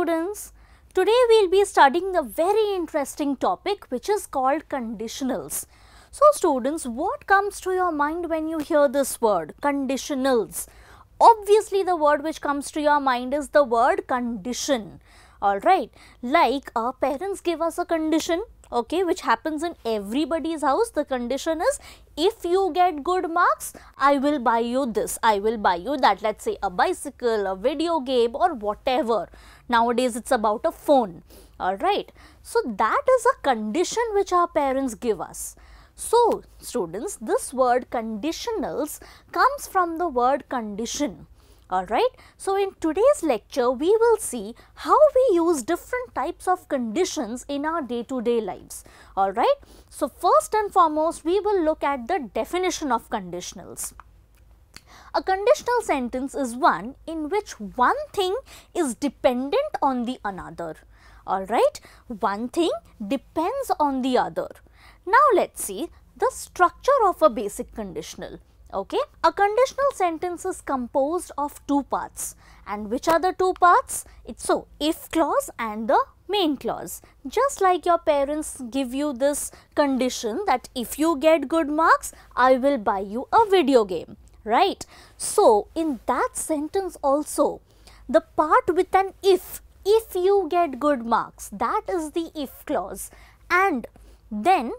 students. Today we will be studying a very interesting topic which is called conditionals. So students, what comes to your mind when you hear this word conditionals? Obviously the word which comes to your mind is the word condition. Alright, like our parents give us a condition, okay, which happens in everybody's house. The condition is, if you get good marks, I will buy you this, I will buy you that. Let's say a bicycle, a video game or whatever. Nowadays it's about a phone. Alright, so that is a condition which our parents give us. So students, this word conditionals comes from the word condition. Alright, so in today's lecture we will see how we use different types of conditions in our day-to-day lives. Alright, so first and foremost we will look at the definition of conditionals. A conditional sentence is one in which one thing is dependent on the another. Alright, one thing depends on the other. Now let's see the structure of a basic conditional. Okay, a conditional sentence is composed of two parts, and which are the two parts? It's so if clause and the main clause. Just like your parents give you this condition that if you get good marks, I will buy you a video game, right? So in that sentence also, the part with an if you get good marks, that is the if clause, and then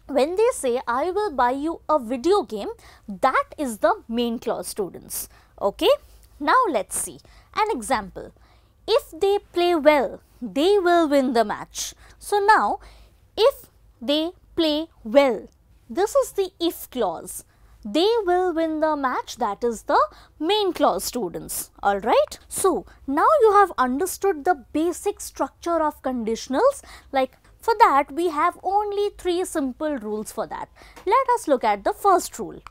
when they say I will buy you a video game, that is the main clause, students. Okay, now let's see an example. If they play well, they will win the match. So now if they play well, this is the if clause. They will win the match, that is the main clause, students. Alright, so now you have understood the basic structure of conditionals. Like, for that we have only three simple rules for that. Let us look at the first rule.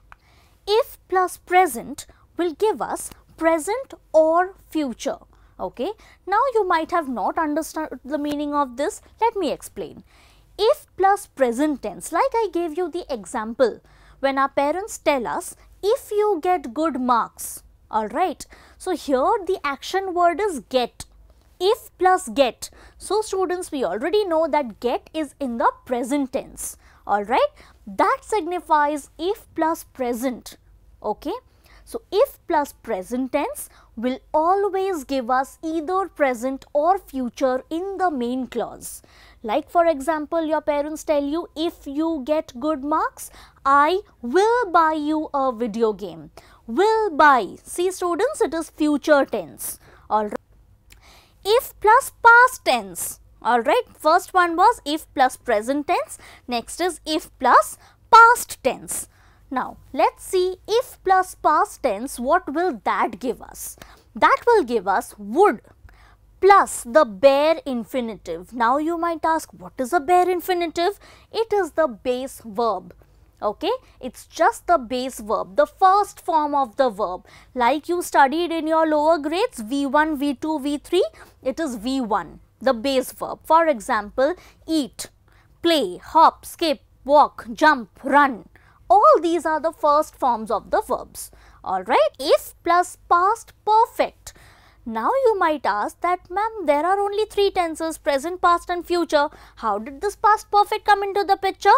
If plus present will give us present or future. Okay, now you might have not understood the meaning of this. Let me explain. If plus present tense, like I gave you the example when our parents tell us if you get good marks. Alright, so here the action word is get. If plus get. So students, we already know that get is in the present tense. Alright, that signifies if plus present. Okay, so if plus present tense will always give us either present or future in the main clause. Like for example, your parents tell you if you get good marks, I will buy you a video game. Will buy. See students, it is future tense. Alright. If plus past tense. Alright, first one was if plus present tense, next is if plus past tense. Now, let's see if plus past tense, what will that give us? That will give us would plus the bare infinitive. Now, you might ask, what is a bare infinitive? It is the base verb. Okay, it's just the base verb, the first form of the verb. Like you studied in your lower grades, V1, V2, V3, it is V1, the base verb. For example, eat, play, hop, skip, walk, jump, run. All these are the first forms of the verbs. Alright, if plus past perfect. Now you might ask that, ma'am, there are only three tenses, present, past and future. How did this past perfect come into the picture?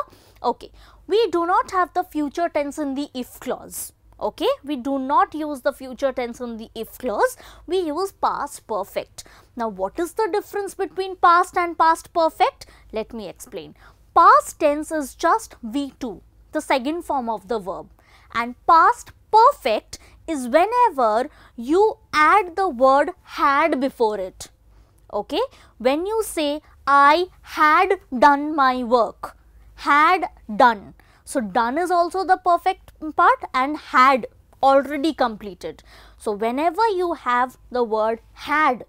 Okay, we do not have the future tense in the if clause. Okay, we do not use the future tense in the if clause, we use past perfect. Now, what is the difference between past and past perfect? Let me explain. Past tense is just V2, the second form of the verb, and past perfect is whenever you add the word had before it. Okay, when you say I had done my work, had done. So, done is also the perfect part and had already completed. So, whenever you have the word had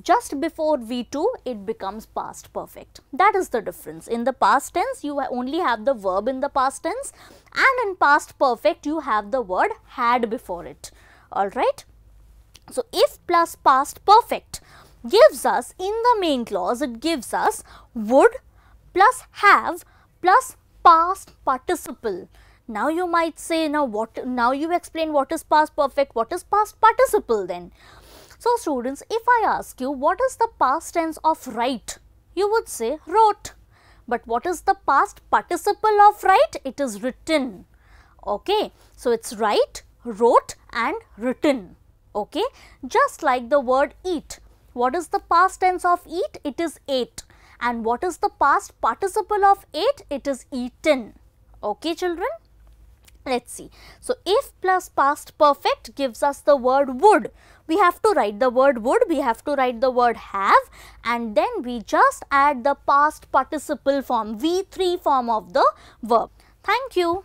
just before V2, it becomes past perfect. That is the difference. In the past tense, you only have the verb in the past tense, and in past perfect, you have the word had before it. Alright. So, if plus past perfect gives us in the main clause, it gives us would plus have plus past participle. Now you might say, now you explain what is past perfect, what is past participle then. So students, if I ask you what is the past tense of write, you would say wrote. But what is the past participle of write? It is written. Okay, so it's write, wrote and written. Okay, just like the word eat. What is the past tense of eat? It is ate. And what is the past participle of ate? It is eaten. Okay children, let's see. So if plus past perfect gives us the word would. We have to write the word would, we have to write the word have, and then we just add the past participle form, V3 form of the verb. Thank you.